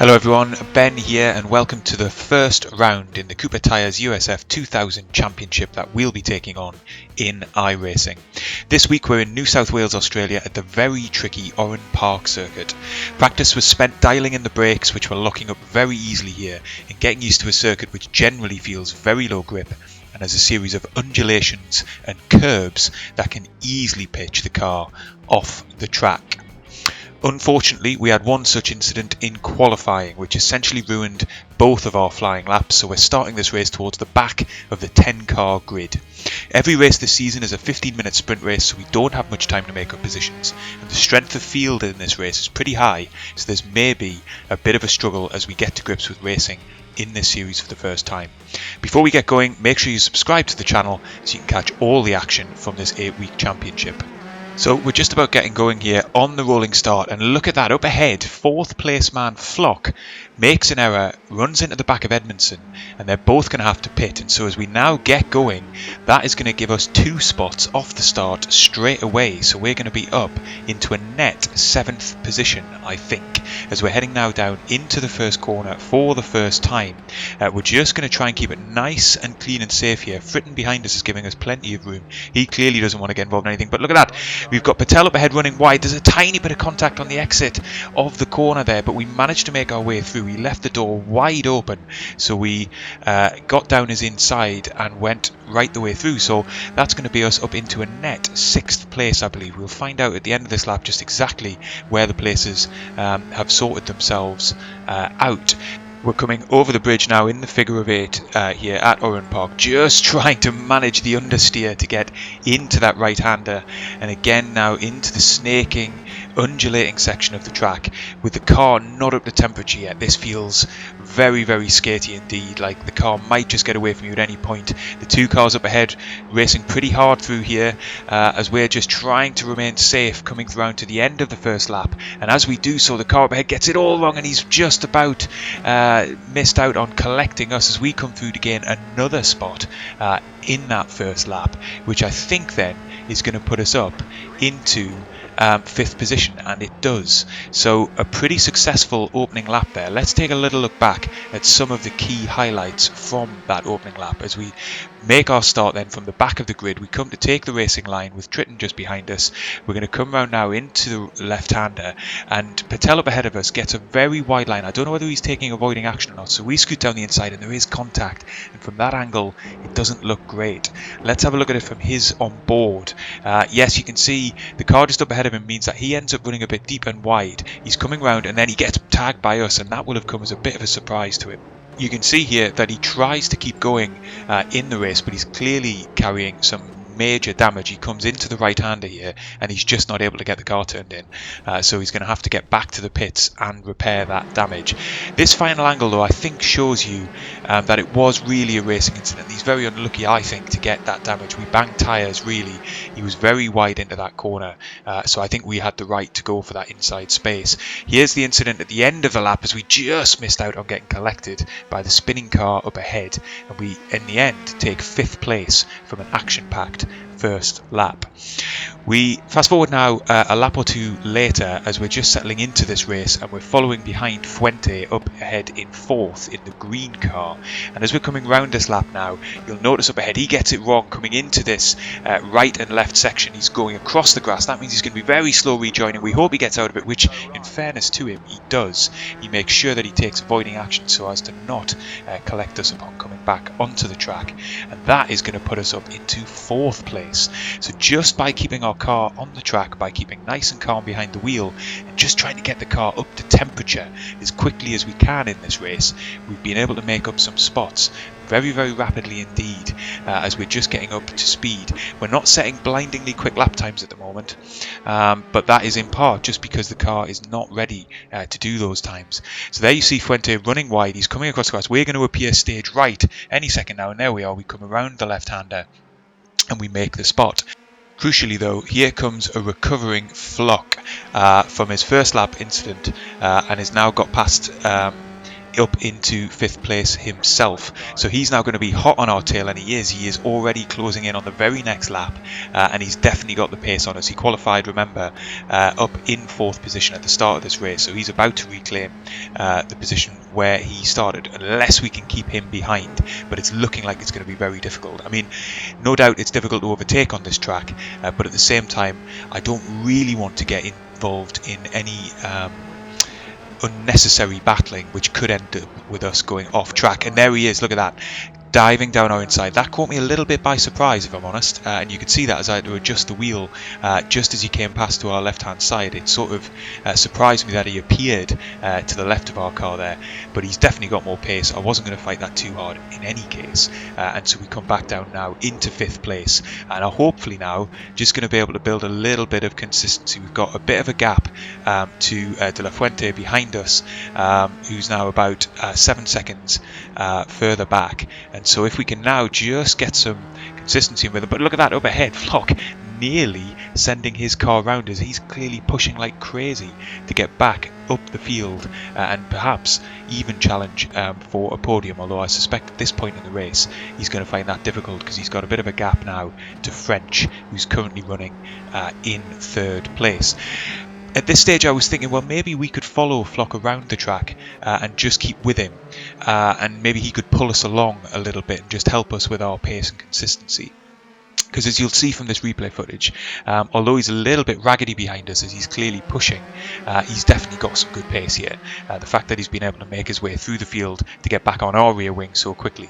Hello everyone, Ben here and welcome to the first round in the Cooper Tyres USF 2000 Championship that we'll be taking on in iRacing. This week we're in New South Wales, Australia at the very tricky Oran Park circuit. Practice was spent dialling in the brakes, which were locking up very easily here, and getting used to a circuit which generally feels very low grip and has a series of undulations and curbs that can easily pitch the car off the track. Unfortunately, we had one such incident in qualifying, which essentially ruined both of our flying laps, so we're starting this race towards the back of the 10-car grid. Every race this season is a 15-minute sprint race, so we don't have much time to make up positions, and the strength of field in this race is pretty high, so there's maybe a bit of a struggle as we get to grips with racing in this series for the first time. Before we get going, make sure you subscribe to the channel so you can catch all the action from this 8-week championship. So we're just about getting going here on the rolling start, and look at that up ahead. 4th place man Flock makes an error, runs into the back of Edmondson, and they're both going to have to pit. And so as we now get going, that is going to give us 2 spots off the start straight away. So we're going to be up into a net 7th position, I think, as we're heading now down into the first corner for the first time. We're just going to try and keep it nice and clean and safe here. Fritton behind us is giving us plenty of room. He clearly doesn't want to get involved in anything, but look at that. We've got Patel up ahead running wide. There's a tiny bit of contact on the exit of the corner there, but we managed to make our way through. We left the door wide open, so we got down his inside and went right the way through. So that's going to be us up into a net 6th place, I believe. We'll find out at the end of this lap just exactly where the places have sorted themselves out. We're coming over the bridge now in the figure of 8 here at Oran Park, just trying to manage the understeer to get into that right-hander, and again now into the snaking, undulating section of the track with the car not up to temperature yet. This feels very, very skatey indeed, like the car might just get away from you at any point. The 2 cars up ahead racing pretty hard through here as we're just trying to remain safe, coming around to the end of the first lap, and as we do so, the car up ahead gets it all wrong, and he's just about missed out on collecting us as we come through to gain another spot in that first lap, which I think then is going to put us up into 5th position, and it does. So a pretty successful opening lap there. Let's take a little look back at some of the key highlights from that opening lap as we make our start then from the back of the grid. We come to take the racing line with Tritton just behind us. We're going to come round now into the left-hander, and Patel up ahead of us gets a very wide line. I don't know whether he's taking avoiding action or not, so we scoot down the inside and there is contact, and from that angle it doesn't look great. Let's have a look at it from his on board. Yes, you can see the car just up ahead of him means that he ends up running a bit deep and wide. He's coming round and then he gets tagged by us, and that will have come as a bit of a surprise to him. You can see here that he tries to keep going in the race, but he's clearly carrying some major damage. He comes into the right-hander here and he's just not able to get the car turned in, so he's going to have to get back to the pits and repair that damage. This final angle though I think shows you that it was really a racing incident. He's very unlucky, I think, to get that damage. We banged tyres really. He was very wide into that corner, so I think we had the right to go for that inside space. Here's the incident at the end of the lap as we just missed out on getting collected by the spinning car up ahead, and we in the end take 5th place from an action-packed first lap. We fast forward now a lap or 2 later as we're just settling into this race, and we're following behind Fuente up ahead in 4th in the green car. And as we're coming round this lap now, you'll notice up ahead he gets it wrong coming into this right and left section. He's going across the grass. That means he's going to be very slow rejoining. We hope he gets out of it, which in fairness to him he does. He makes sure that he takes avoiding action so as to not collect us upon coming back onto the track, and that is going to put us up into 4th place. So just by keeping our car on the track, by keeping nice and calm behind the wheel and just trying to get the car up to temperature as quickly as we can in this race, we've been able to make up some spots very, very rapidly indeed as we're just getting up to speed. We're not setting blindingly quick lap times at the moment, but that is in part just because the car is not ready to do those times. So there you see Fuente running wide. He's coming across the grass. We're going to appear stage right any second now, and there we are. We come around the left-hander and we make the spot. Crucially though, here comes a recovering Flock from his first lap incident and has now got past up into 5th place himself. So he's now going to be hot on our tail, and he is already closing in on the very next lap, and he's definitely got the pace on us. He qualified, remember, up in 4th position at the start of this race, so he's about to reclaim the position where he started, unless we can keep him behind, but it's looking like it's going to be very difficult. I mean, no doubt it's difficult to overtake on this track, but at the same time, I don't really want to get involved in any unnecessary battling, which could end up with us going off track. And there he is, look at that, diving down our inside. That caught me a little bit by surprise, if I'm honest, and you could see that as I had to adjust the wheel just as he came past to our left hand side. It sort of surprised me that he appeared to the left of our car there, but he's definitely got more pace. I wasn't going to fight that too hard in any case, and so we come back down now into 5th place, and are hopefully now just going to be able to build a little bit of consistency. We've got a bit of a gap to De La Fuente behind us, who's now about 7 seconds further back. And so if we can now just get some consistency with it, but look at that up ahead, Flock nearly sending his car round us. He's clearly pushing like crazy to get back up the field and perhaps even challenge for a podium, although I suspect at this point in the race he's going to find that difficult because he's got a bit of a gap now to French, who's currently running in 3rd place. At this stage I was thinking, well, maybe we could follow Flock around the track and just keep with him, and maybe he could pull us along a little bit and just help us with our pace and consistency. Because as you'll see from this replay footage, although he's a little bit raggedy behind us as he's clearly pushing, he's definitely got some good pace here. The fact that he's been able to make his way through the field to get back on our rear wing so quickly.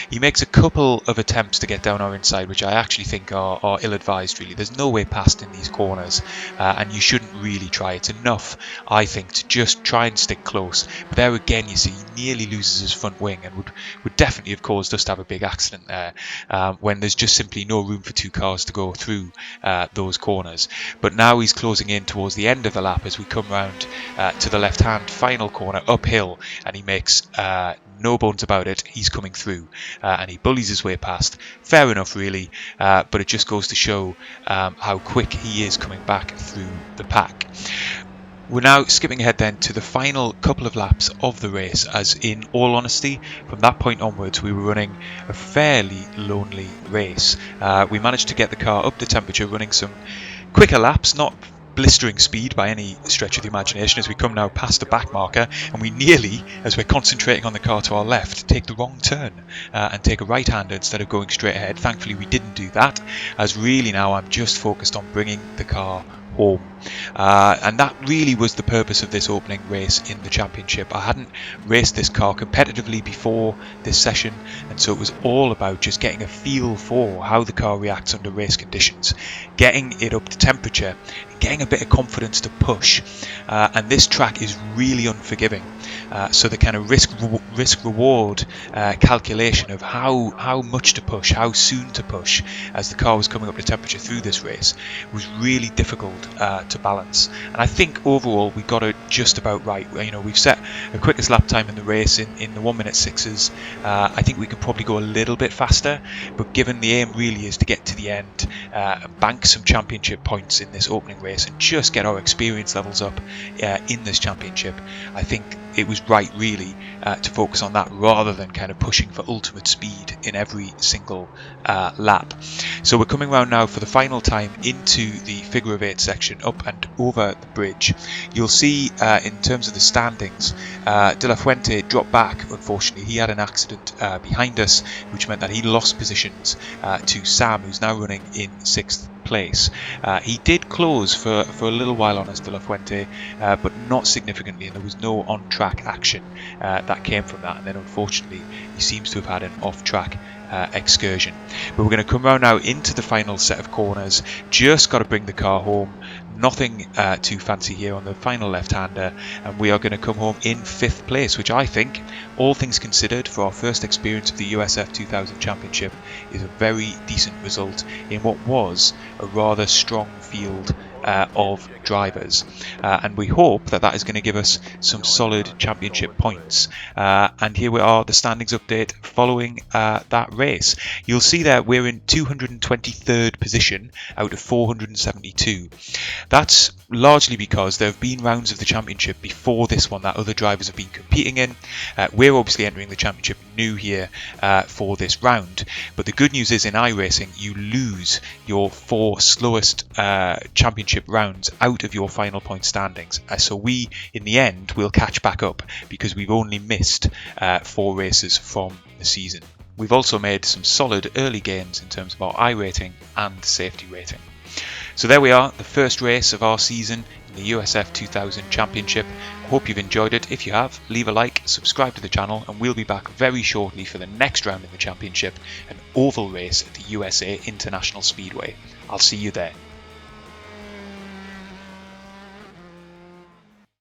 He makes a couple of attempts to get down our inside, which I actually think are ill-advised really. There's no way past in these corners, and you shouldn't really try. It's enough, I think, to just try and stick close. But there again, you see, he nearly loses his front wing and would definitely have caused us to have a big accident there, when there's just simply no room for 2 cars to go through those corners. But now he's closing in towards the end of the lap as we come round to the left hand final corner uphill, and he makes no bones about it, he's coming through, and he bullies his way past. Fair enough really, but it just goes to show how quick he is coming back through the pack. We're now skipping ahead then to the final couple of laps of the race, as in all honesty, from that point onwards we were running a fairly lonely race. We managed to get the car up to temperature, running some quicker laps, not blistering speed by any stretch of the imagination, as we come now past the back marker, and we nearly, as we're concentrating on the car to our left, take the wrong turn and take a right-hander instead of going straight ahead. Thankfully we didn't do that, as really now I'm just focused on bringing the car home. And that really was the purpose of this opening race in the championship. I hadn't raced this car competitively before this session, and so it was all about just getting a feel for how the car reacts under race conditions, getting it up to temperature, getting a bit of confidence to push. And this track is really unforgiving, so the kind of risk reward calculation of how much to push, how soon to push as the car was coming up to temperature through this race was really difficult to balance. And I think overall we got it just about right. You know, we've set a quickest lap time in the race in the 1:06s. I think we could probably go a little bit faster, but given the aim really is to get to the end and bank some championship points in this opening race and just get our experience levels up in this championship, I think it was right really to focus on that rather than kind of pushing for ultimate speed in every single lap. So we're coming round now for the final time into the figure of 8 section up and over the bridge. You'll see in terms of the standings, De La Fuente dropped back. Unfortunately, he had an accident behind us, which meant that he lost positions to Sam, who's now running in 6th place. He did close for a little while on us, De La Fuente, but not significantly, and there was no on-track action that came from that, and then unfortunately he seems to have had an off-track excursion. But we're going to come round now into the final set of corners. Just got to bring the car home, nothing too fancy here on the final left-hander, and we are going to come home in 5th place, which I think, all things considered, for our first experience of the USF 2000 Championship is a very decent result in what was a rather strong field of drivers, and we hope that that is going to give us some solid championship points. And here we are, the standings update following that race. You'll see that we're in 223rd position out of 472. That's largely because there have been rounds of the championship before this one that other drivers have been competing in. We're obviously entering the championship new here for this round, but the good news is in iRacing you lose your 4 slowest championship rounds out of your final point standings, so we in the end will catch back up because we've only missed 4 races from the season. We've also made some solid early gains in terms of our iRating and safety rating. So there we are, the first race of our season in the USF 2000 Championship. I hope you've enjoyed it. If you have, leave a like, subscribe to the channel, and we'll be back very shortly for the next round in the championship, an oval race at the USA International Speedway. I'll see you there.